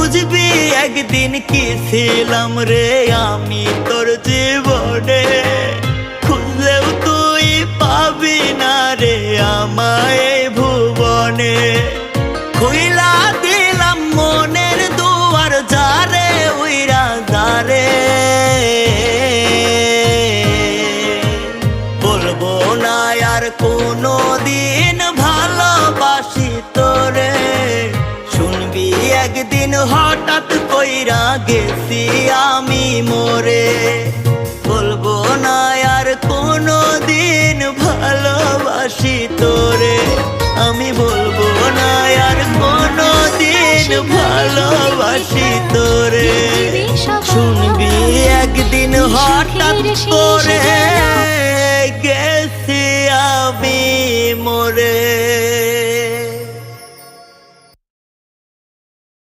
বুঝবি একদিন কি ছিলাম রে আমি তোর জীবনে, খুঁজলেও তুই পাবি না রে আমায় এই ভুবনে। খুইলা দিলাম মনের দুয়ার যারে উইরা যারে, বলবো না আর কোনো দিন ভালোবাসি তোরে। শুনবি একদিন হঠাৎ কইরা গেছি আমি মরে, বলবো না আর কোনো দিন ভালোবাসি তোরে। আমি বলবো না আর কোনো দিন ভালোবাসি তোরে। শুনবি একদিন হঠাৎ করে গেছি আমি মরে।